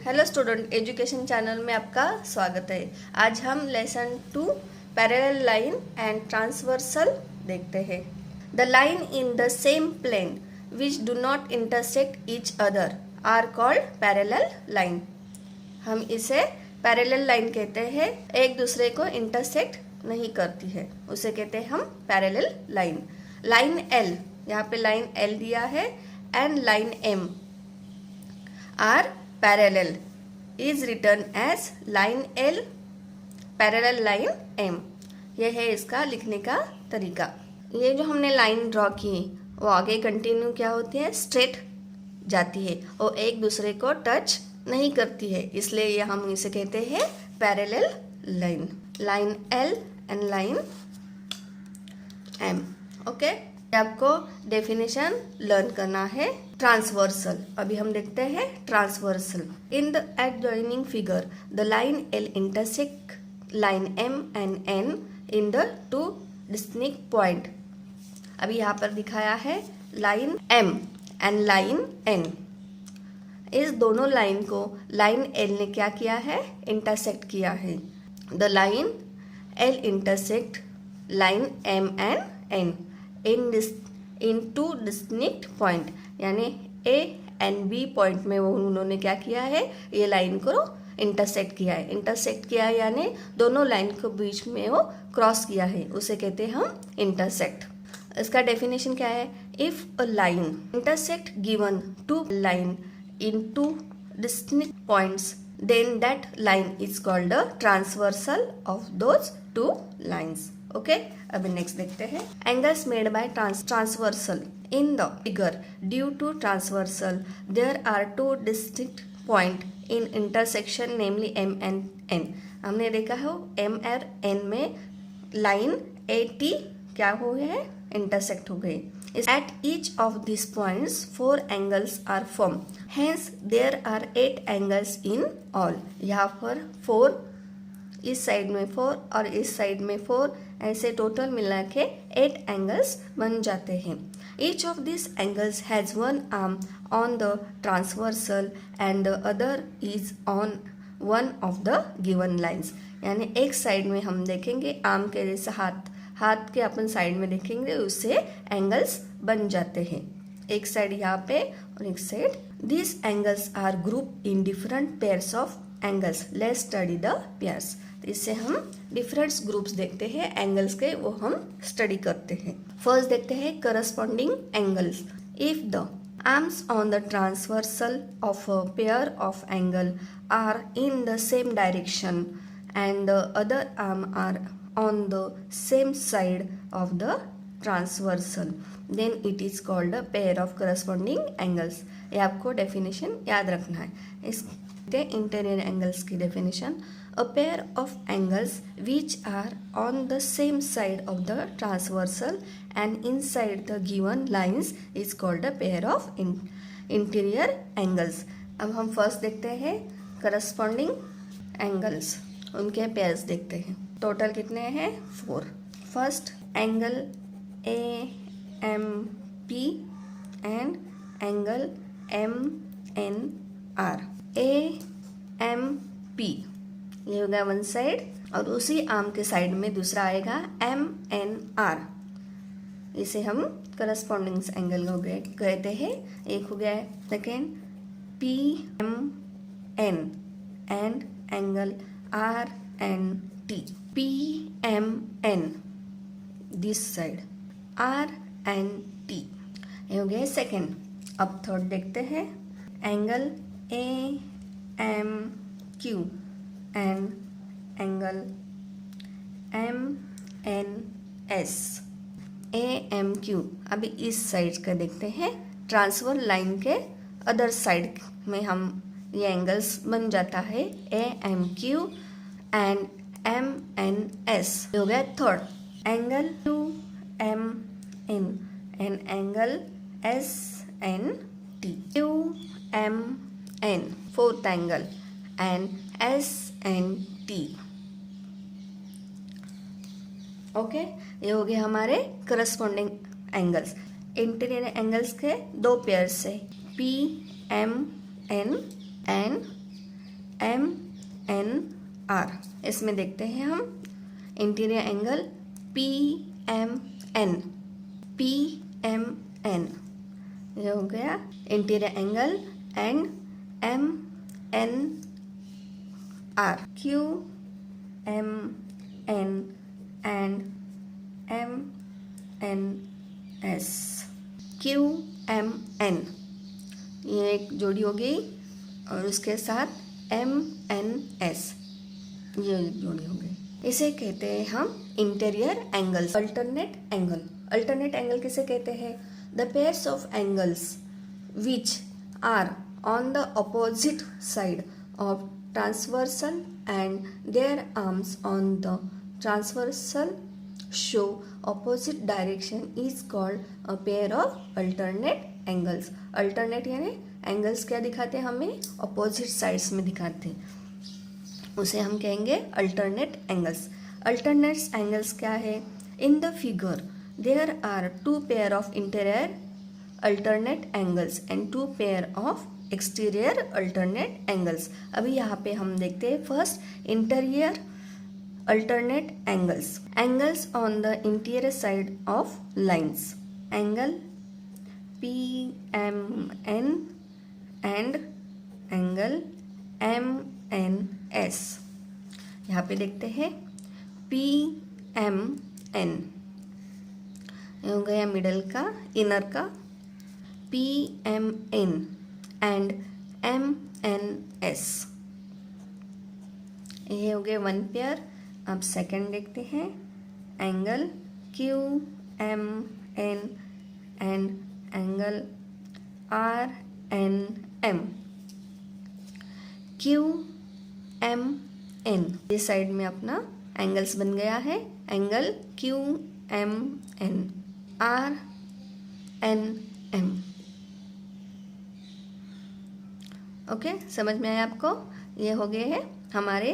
Hello student, education channel में आपका स्वागत है। आज हम lesson 2 parallel line and transversal देखते हैं। The line in the same plane which do not intersect each other are called parallel line. हम इसे पैरेलल लाइन कहते हैं, एक दूसरे को इंटरसेक्ट नहीं करती है, उसे कहते हैं हम पैरेलल लाइन। लाइन एल, यहाँ पे लाइन एल दिया है, and line M are parallel is written as line L parallel line M। यह है इसका लिखने का तरीका। ये जो हमने लाइन ड्रॉ की वो आगे कंटिन्यू क्या होती है, स्ट्रेट जाती है, वो एक दूसरे को टच नहीं करती है, इसलिए ये हम इसे कहते हैं parallel line. Line L and line M। Okay, आपको डेफिनेशन लर्न करना है। ट्रांसवर्सल, अभी हम देखते हैं transversal. In the adjoining figure the line L intersect line M and N in the two distinct point. अभी यहाँ पर दिखाया है line M and line N. इस दोनों लाइन को लाइन एल ने क्या किया है, इंटरसेक्ट किया है। The line L intersect line M and N in two distinct point, यानी ए एंड बी पॉइंट में वो उन्होंने क्या किया है, ये लाइन को इंटरसेक्ट किया है। इंटरसेक्ट किया है यानी दोनों लाइन को बीच में वो क्रॉस किया है, उसे कहते हैं हम इंटरसेक्ट। इसका डेफिनेशन क्या है, if a line intersect given two line in two distinct points then that line is called the transversal of those two lines. Okay, अभी नेक्स्ट देखते हैं। Angles made by transversal in the figure due to transversal there are two distinct point in intersection namely M and N. हमने देखा है M और N में line A T क्या हो गए हैं, इंटरसेक्ट हो गए। At each of this points 4 angles are form, hence there are 8 angles in all. यहाँ पर 4, इस साइड में 4 और इस साइड में 4, ऐसे टोटल मिला के 8 एंगल्स बन जाते हैं। Each of this angles has one arm on the transversal and the other is on one of the given lines. यानी एक साइड में हम देखेंगे आर्म के जैसे हाथ के अपन साइड में देखेंगे, उससे एंगल्स बन जाते हैं। एक साइड यहाँ पे और एक side. This angles are group in different pairs of angles. Let's study the pairs. इससे हम डिफरेंट ग्रुप्स देखते हैं एंगल्स के, वो हम स्टडी करते हैं। फर्स्ट देखते हैं corresponding angles. If the arms on the transversal of a pair of angle are in the same direction and the other arm are on the same side of the transversal then it is called a pair of corresponding angles. ये आपको definition याद रखना है। इस interior angles की definition, a pair of angles which are on the same side of the transversal and inside the given lines is called a pair of interior angles। अब हम first देखते हैं करस्पॉन्डिंग एंगल्स, उनके pairs देखते हैं। Total कितने हैं, 4। First angle A M P and angle M N R. A M P ये हो गया वन साइड, और उसी आर्म के साइड में दूसरा आएगा एम एन आर। इसे हम करस्पॉन्डिंग एंगल हो गए कहते हैं। एक हो गया second P M N and angle R N T. P M N this side, R N T, ये हो गया सेकेंड। अब थर्ड देखते हैं, angle A M Q and angle M N S. A M Q अभी इस side का देखते हैं, ट्रांसफर लाइन के अदर साइड में हम ये एंगल्स बन जाता है A M Q and M N S. हो गया third angle Q M N and angle S N T. Q M N fourth angle and S N T. Okay, ये हो गए हमारे करस्पॉन्डिंग एंगल्स। इंटीरियर एंगल्स के 2 pairs है, P M N and MNR। इसमें देखते हैं हम इंटीरियर एंगल PMN। ये हो गया interior angle and MNR। QMN and MNS। QMN ये एक जोड़ी हो गई और उसके साथ MNS ये जोड़ी हो गई। इसे कहते हैं हम interior angles. Alternate angle. Alternate angle किसे कहते हैं? The pairs of angles which are on the opposite side of transversal and their arms on the transversal show opposite direction is called a pair of alternate angles। alternate यानी angles क्या दिखाते हैं हमें? Opposite sides में दिखाते हैं, उसे हम कहेंगे अल्टरनेट एंगल्स। अल्टरनेट एंगल्स क्या है? In the figure there are 2 pair of interior alternate angles and 2 pair of exterior alternate angles. अभी यहाँ पे हम देखते हैं first interior alternate angles on the interior side of lines, angle PMN and angle MNS। यहाँ पे देखते हैं PMN ये हो गया मिडल का, इनर का PMN एंड MNS ये हो गए 1 पेयर। अब सेकंड देखते हैं angle QMN and angle RNM। QMN ये साइड में अपना एंगल्स बन गया है, एंगल QMN RNM। ओके, समझ में आया आपको? ये हो गए हैं हमारे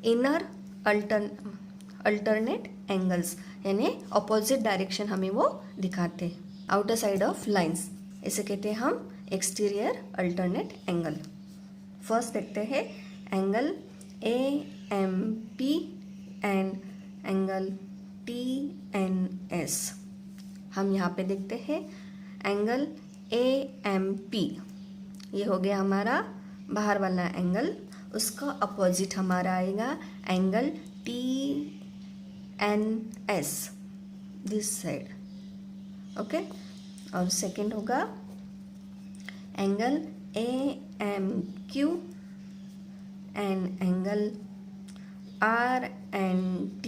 इनर अल्टरनेट एंगल्स, यानी अपोजिट डायरेक्शन हमें वो दिखाते हैं, आउटर साइड ऑफ लाइंस। इसे कहते हैं हम एक्सटीरियर अल्टरनेट एंगल। फर्स्ट देखते हैं angle AMP and angle TNS। हम यहाँ पे देखते हैं एंगल AMP ये हो गया हमारा बाहर वाला एंगल, उसका अपोजिट हमारा आएगा angle TNS this side. Okay, और सेकंड होगा angle AMQ and angle RNT।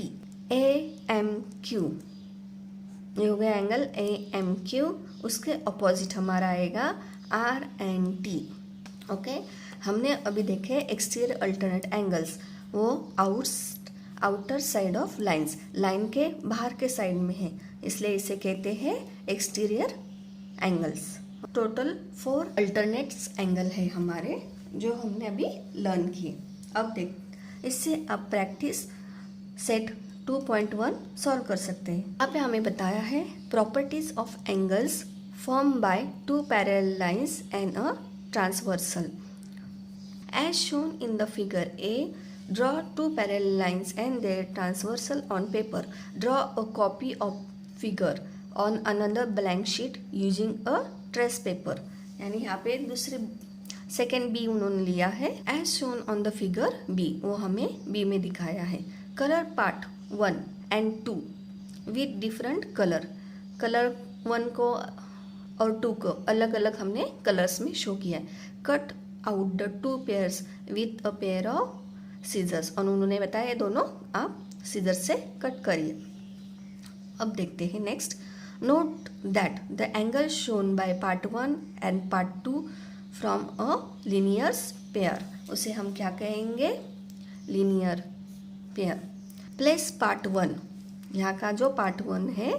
AMQ ये हो गया एंगल AMQ, उसके अपोजिट हमारा आएगा RNT। ओके, हमने अभी देखे एक्सटीरियर अल्टरनेट एंगल्स, वो outer side of lines, line के बाहर के साइड में है, इसलिए इसे कहते हैं exterior angles. Total 4 alternates angle है हमारे जो हमने अभी लर्न किए। अब देख, इससे आप प्रैक्टिस सेट 2.1 सॉल्व कर सकते हैं। यहाँ पे हमें बताया है properties of angles form bye 2 parallel lines and a transversal. As shown in the figure A, draw 2 parallel lines and their transversal on paper. Draw a copy of figure on another blank sheet using a trace paper। यानी यहाँ पे दूसरे second B उन्होंने लिया है। As shown on the figure B, वो हमें B में दिखाया है। Color part 1 and 2 with different color। Colour 1 को और 2 को अलग अलग हमने कलर्स में शो किया है। Cut out the 2 pairs with a pair of scissors। और उन्होंने बताया दोनों आप सीजर से कट करिए। अब देखते हैं next. Note that the angle shown by part 1 and part 2 from a linear pair. उसे हम क्या कहेंगे? Linear pair. प्लेस पार्ट 1 यहाँ का जो पार्ट 1 है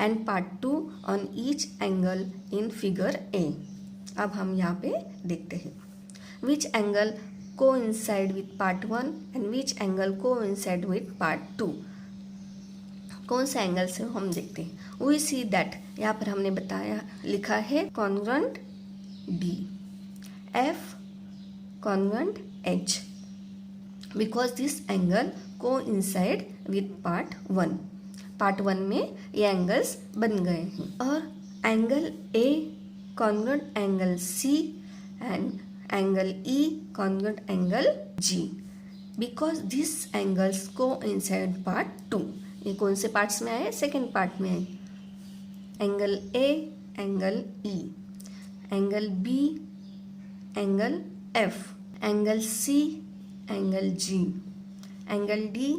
and part 2 on each angle in figure A। अब हम यहाँ पे देखते हैं which angle coincide with part 1 and which angle coincide with part 2। कौन सा एंगल से हम देखते हैं? We see that यहाँ पर हमने बताया लिखा है congruent D, F congruent H because this angle coincide with part 1। Part 1 में ये एंगल्स बन गए हैं। और angle A congruent angle C and angle E congruent angle G, because this angles coincide part 2। ये कौन से पार्ट्स में आए? सेकेंड पार्ट में आए। Angle A angle E, angle B angle F, angle C angle G, angle D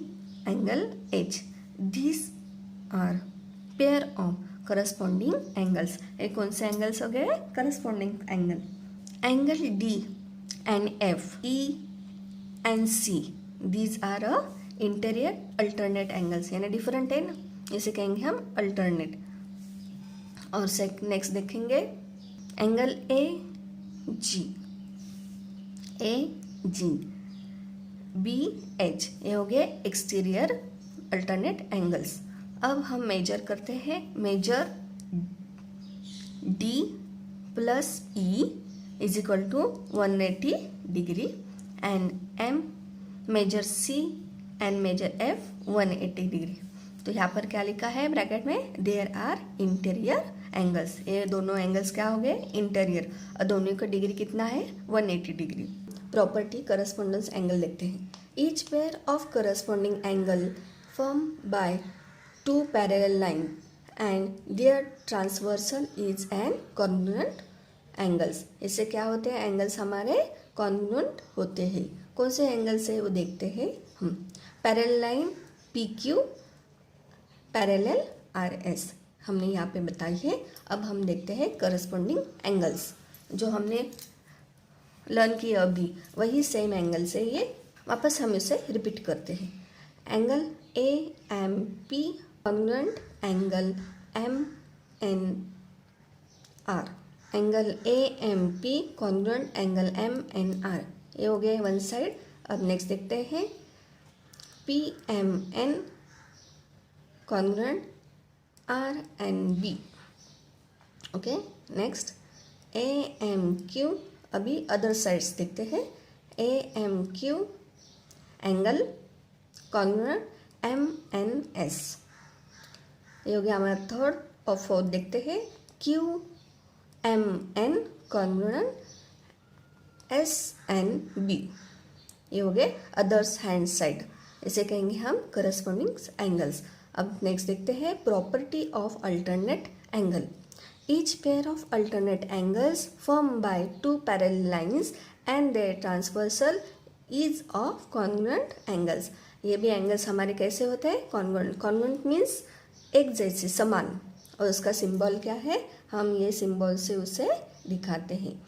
angle H. This are pair of corresponding angles. ये कौन से एंगल्स हो गए? Corresponding angle. Angle D and F, E and C, these are a interior alternate angles, यानी different है ना, इसे कहेंगे हम अल्टरनेट। और नेक्स्ट देखेंगे angle A G, B H, ये हो गए एक्सटीरियर अल्टरनेट एंगल्स। अब हम मेजर करते हैं। Measure D plus E is equal to 180 degree and M, measure C and measure F 180 degree. तो यहाँ पर क्या लिखा है ब्रैकेट में? There are interior angles. ये दोनों एंगल्स क्या हो गए? इंटीरियर। और दोनों का डिग्री कितना है? 180 डिग्री। प्रॉपर्टी करस्पॉन्डेंस एंगल देखते हैं। Each pair of corresponding angle form by two parallel line and their transversal is an congruent angles. इससे क्या होते हैं? एंगल्स हमारे कॉन्ग्रुएंट होते हैं। कौन से एंगल्स है वो देखते हैं हम। Parallel line P Q, parallel R S हमने यहाँ पे बताई है। अब हम देखते हैं करस्पॉन्डिंग एंगल्स जो हमने लर्न किया अभी, वही सेम एंगल से ये वापस हम इसे रिपीट करते हैं। Angle A M P congruent angle M N R, angle A M P congruent angle M N R, ये हो गए वन साइड। अब नेक्स्ट देखते हैं P M N congruent R N B. Okay, next A M Q. अभी other sides देखते हैं। A M Q angle congruent M N S, ये हो गया हमारा थर्ड। और फोर्थ देखते हैं Q M N congruent S N B, ये हो गए अदर्स हैंड साइड, इसे कहेंगे हम करस्पॉन्डिंग एंगल्स। अब नेक्स्ट देखते हैं property of alternate angle. Each pair of alternate angles form by two parallel lines and their transversal is of congruent angles. ये भी एंगल्स हमारे कैसे होते हैं? कॉन्ग्रुएंट। कॉन्ग्रुएंट मीन्स एक जैसे, समान। और उसका सिंबल क्या है? हम ये सिंबल से उसे दिखाते हैं।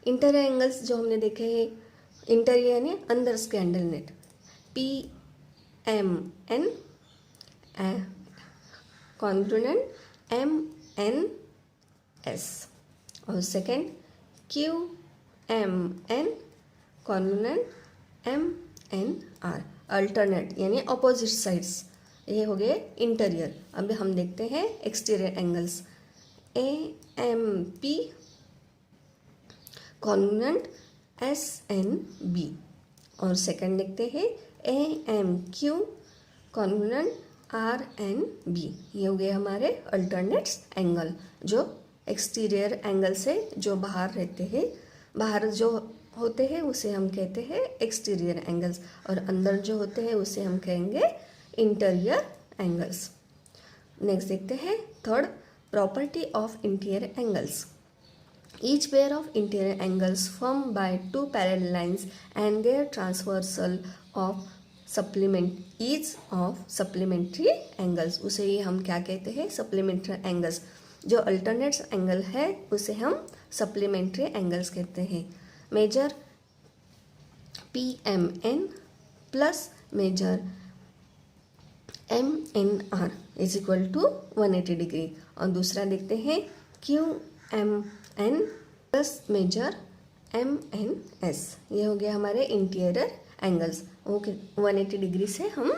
इंटीरियर एंगल्स जो हमने देखे हैं, इंटीरियर यानी अंदर के angle, P M N congruent M N S, और second Q M N congruent M N R, alternate यानी अपोजिट साइड्स, ये हो गए इंटीरियर। अब हम देखते हैं exterior angles. A M P congruent S N B, और सेकंड देखते हैं A M Q congruent R N B, ये हो गए हमारे अल्टरनेट्स एंगल जो एक्सटीरियर एंगल से जो बाहर रहते हैं, बाहर जो होते हैं उसे हम कहते हैं एक्सटीरियर एंगल्स, और अंदर जो होते हैं उसे हम कहेंगे इंटीरियर एंगल्स। नेक्स्ट देखते हैं third property of interior angles. Each pair of interior angles form by two parallel lines and their transversal of supplement is of supplementary angles. उसे ही हम क्या कहते हैं? Supplementary angles. जो अल्टरनेट्स एंगल है उसे हम सप्लीमेंट्री एंगल्स कहते हैं। Measure P M N plus measure M N R is equal to 180 degree. और दूसरा देखते हैं Q M N plus measure M N S, ये हो गया हमारे इंटीरियर एंगल्स। ओके, 180 डिग्री से हम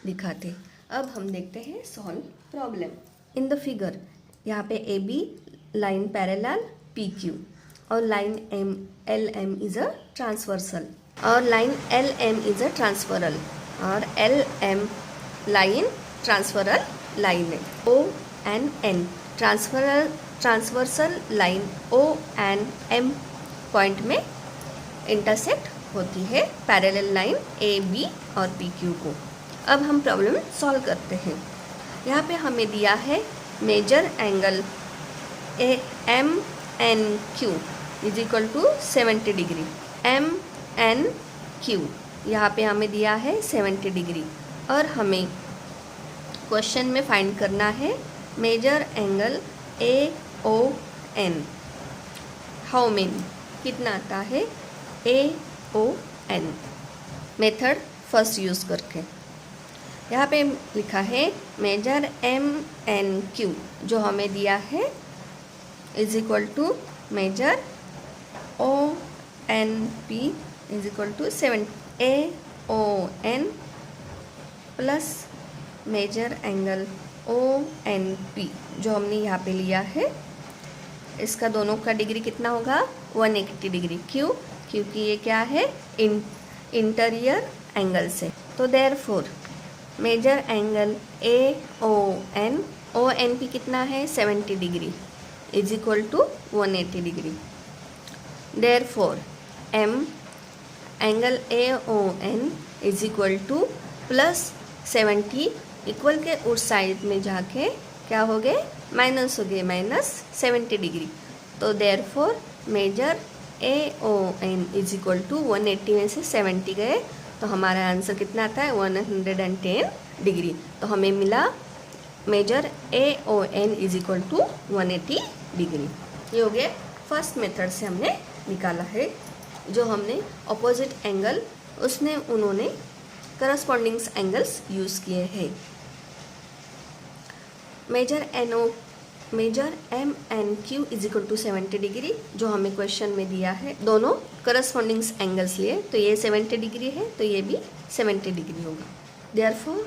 दिखाते। अब हम देखते हैं solve problem. In the figure यहाँ पे A B line parallel P Q और line M L M is a transversal और line L M is a transversal और L M line transversal line है। O N N transversal line O N M point में intersect होती है parallel line A B और P Q को। अब हम प्रॉब्लम सॉल्व करते हैं। यहाँ पे हमें दिया है measure angle A M N Q is equal to 70 degree. M N Q यहाँ पे हमें दिया है 70 डिग्री और हमें क्वेश्चन में फाइंड करना है measure angle A O N. How many कितना आता है A O N method first use करके। यहाँ पे लिखा है मेजर एम एन क्यू जो हमें दिया है is equal to measure O N P is equal to 7 A O N plus measure angle O N P जो हमने यहाँ पे लिया है। इसका दोनों का डिग्री कितना होगा 180 डिग्री। क्यों? क्योंकि ये क्या है इंटीरियर एंगल से। तो therefore measure angle A O N P कितना है 70 degree is equal to 180 degree. Therefore M angle A O N is equal to plus 70 equal के उस साइड में जाके क्या हो गए माइनस हो गए -70 डिग्री। तो therefore measure A O N is equal to 180 में से 70 गए तो हमारा आंसर कितना आता है 110 डिग्री। तो हमें मिला measure A O N is equal to 180 degree. ये हो गया फर्स्ट मेथड से हमने निकाला है। जो हमने अपोजिट एंगल उसने उन्होंने करस्पॉन्डिंग एंगल्स यूज़ किए हैं। Measure M N Q is equal to 70 degree जो हमें क्वेश्चन में दिया है। दोनों करस्पॉन्डिंग एंगल्स लिए तो ये 70 डिग्री है तो ये भी 70 डिग्री होगा। देयरफॉर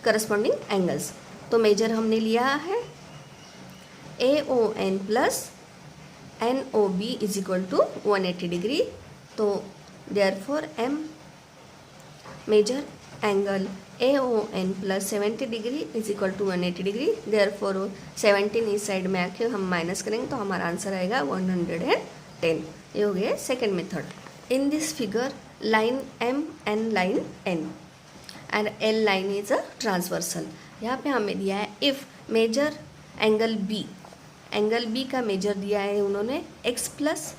करस्पॉन्डिंग एंगल्स तो मेजर हमने लिया है A O N plus N O B is equal to 180 degree. तो therefore M measure angle A O N plus 70 degree is equal to 180 degree. Therefore 17 इस साइड में आके हम माइनस करेंगे तो हमारा आंसर आएगा 110। ये हो गया second method. In this figure line M N line N and L line is a transversal. यहाँ पे हमें दिया है इफ़ मेजर एंगल बी का मेजर दिया है उन्होंने x प्लस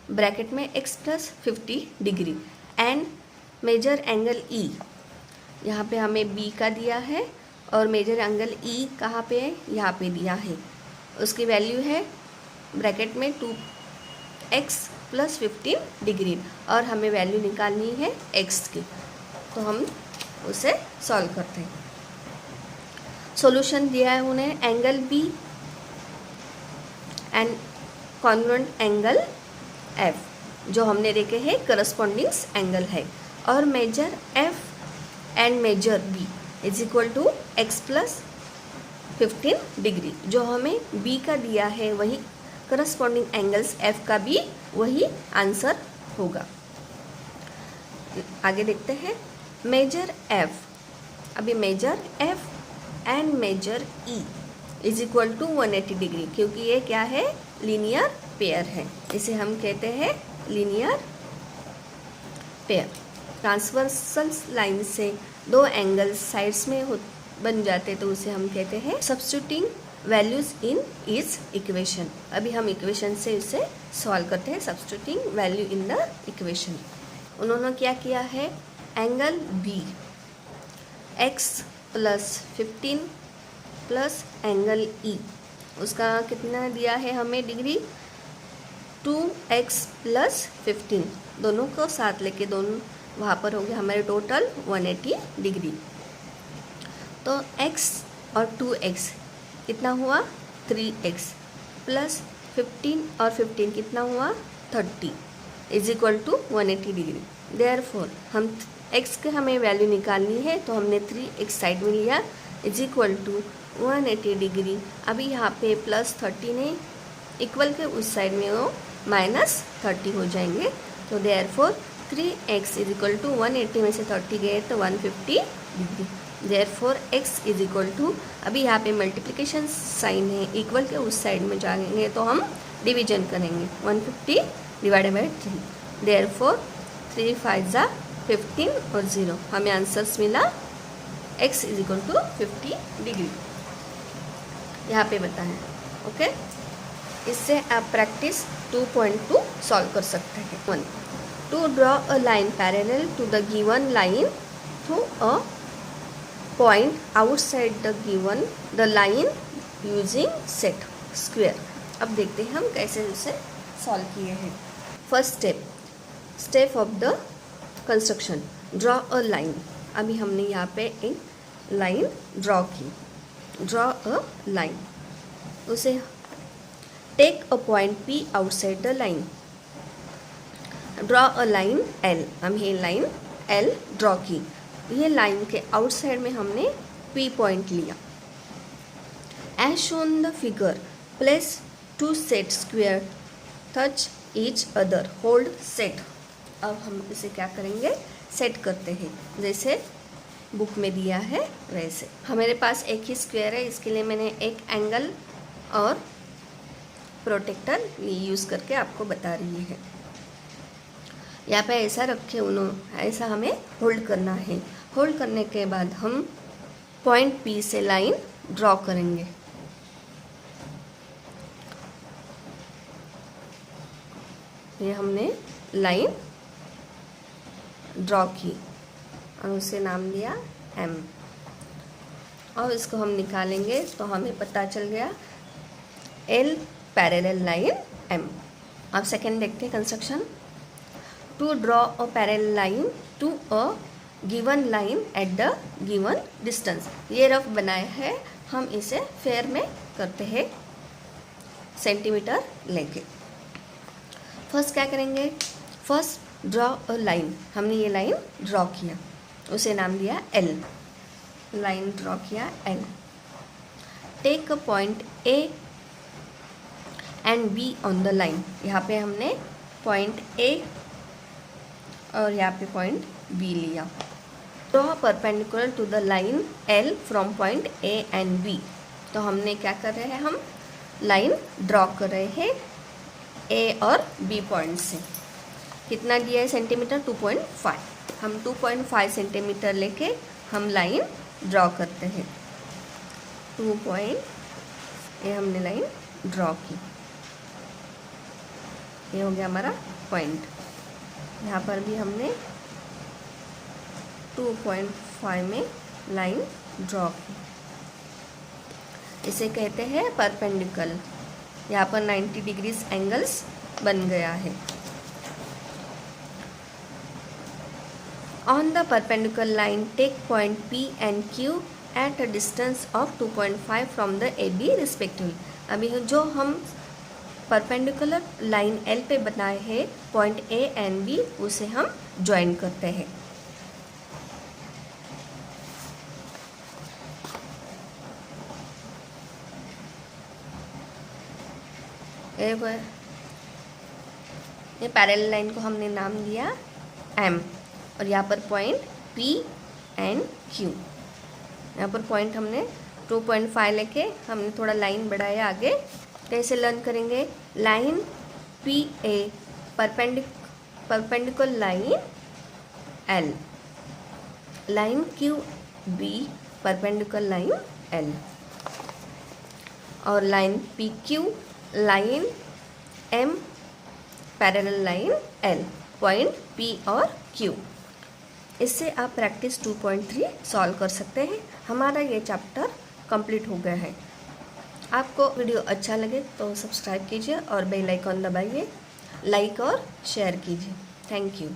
ब्रैकेट में x plus 50 degree and measure angle E यहाँ पे हमें b का दिया है और मेजर एंगल ई कहाँ पे है यहाँ पे दिया है। उसकी वैल्यू है ब्रैकेट में 2x प्लस 15 डिग्री और हमें वैल्यू निकालनी है x की। तो हम उसे सॉल्व करते हैं। सॉल्यूशन दिया है उन्हें angle B and congruent angle F जो हमने देखे हैं करस्पॉन्डिंग एंगल है और measure F and measure B is equal to X plus 15 degree जो हमें बी का दिया है वही करस्पॉन्डिंग एंगल्स एफ का भी वही आंसर होगा। आगे देखते हैं मेजर एफ। अभी measure F and measure E is equal to 180 degree क्योंकि ये क्या है लीनियर पेयर है। इसे हम कहते हैं लीनियर पेयर। ट्रांसवर्सल लाइन से दो एंगल्स साइड्स में बन जाते तो उसे हम कहते हैं सब्स्टिट्यूटिंग वैल्यूज इन इस इक्वेशन। अभी हम इक्वेशन से इसे सॉल्व करते हैं substituting value in the equation. उन्होंने क्या किया है angle B x plus 15 plus angle E उसका कितना दिया है हमें डिग्री 2x प्लस 15 दोनों को साथ लेके दोनों वहाँ पर हो गया हमारे टोटल 180 डिग्री। तो x और 2x कितना हुआ 3x प्लस 15 और 15 कितना हुआ 30 is equal to 180 degree. Therefore हम x के हमें वैल्यू निकालनी है तो हमने 3x साइड में लिया इज इक्वल टू 180 डिग्री। अभी यहाँ पे प्लस 30 नहीं इक्वल के उस साइड में वो -30 हो जाएंगे तो therefore 3x is equal to 180 में से 30 गए तो 150 degree. Therefore x is equal to, अभी यहाँ पे मल्टीप्लिकेशन साइन है, इक्वल के उस साइड में जाएंगे तो हम डिवीजन करेंगे, 150 डिवाइडेड बाई 3। देयरफॉर 3 5 जा 15 और 0, हमें आंसर्स मिला x is equal to 50 degree, यहाँ पे बताएं। ओके, इससे आप प्रैक्टिस 2.2 सॉल्व कर सकते हैं। 1. To draw a line parallel to the given line through a point outside the given the line using set square. अब देखते हैं हम कैसे उसे सॉल्व किए हैं। First step of the construction, draw a line. अभी हमने यहाँ पे एक लाइन ड्रॉ की, ड्रॉ अ लाइन, उसे take a point P outside the line, draw a line L। हम ये लाइन L ड्रॉ की, ये लाइन के आउटसाइड में हमने P पॉइंट लिया। As shown the figure, place 2 set square touch each other, hold set. अब हम इसे क्या करेंगे, सेट करते हैं, जैसे बुक में दिया है वैसे। हमारे पास एक ही स्क्वायर है, इसके लिए मैंने एक एंगल और प्रोटेक्टर यूज़ करके आपको बता रही है। यहाँ पे ऐसा रखे उन्होंने, ऐसा हमें होल्ड करना है। होल्ड करने के बाद हम पॉइंट P से लाइन ड्रॉ करेंगे। ये हमने लाइन ड्रॉ की और उसे नाम दिया M, और इसको हम निकालेंगे तो हमें पता चल गया L पैरेलल लाइन M। अब सेकेंड देखते हैं construction. To draw a parallel line to a given line at the given distance. ये रफ बनाया है, हम इसे फेयर में करते हैं सेंटीमीटर लेके। फर्स्ट क्या करेंगे, फर्स्ट ड्रॉ अ लाइन, हमने ये लाइन ड्रॉ किया, उसे नाम दिया L, लाइन ड्रॉ किया L। Take a point A and B on the line, यहाँ पे हमने पॉइंट A और यहाँ पे पॉइंट B लिया। Draw perpendicular to the line L from point A and B। तो हमने क्या कर रहे हैं, हम लाइन ड्रॉ कर रहे हैं A और B पॉइंट से। कितना दिया है सेंटीमीटर, 2.5। हम 2.5 सेंटीमीटर लेके हम लाइन ड्रॉ करते हैं। 2. ये हमने लाइन ड्रॉ की, ये हो गया हमारा पॉइंट। यहाँ पर भी हमने 2.5 में लाइन ड्रॉ की, इसे कहते हैं परपेंडिकुलर। यहाँ पर 90 डिग्रीज एंगल्स बन गया है। On the perpendicular line, take point P and Q at a distance of 2.5 from the AB respectively। अभी जो हम परपेंडिकुलर लाइन L पे बनाए हैं पॉइंट A एंड B, उसे हम ज्वाइन करते हैं। ये पैरेलल लाइन को हमने नाम दिया M, और यहाँ पर पॉइंट P एंड Q। यहाँ पर पॉइंट हमने 2.5 लेके हमने थोड़ा लाइन बढ़ाया आगे। कैसे लर्न करेंगे, line P A perpendicular line L, line Q B perpendicular line L, और line P Q line M parallel line L, point P और Q। इससे आप प्रैक्टिस 2.3 सॉल्व कर सकते हैं। हमारा ये चैप्टर कंप्लीट हो गया है। आपको वीडियो अच्छा लगे तो सब्सक्राइब कीजिए और बेल आइकॉन दबाइए, लाइक और शेयर कीजिए। Thank you.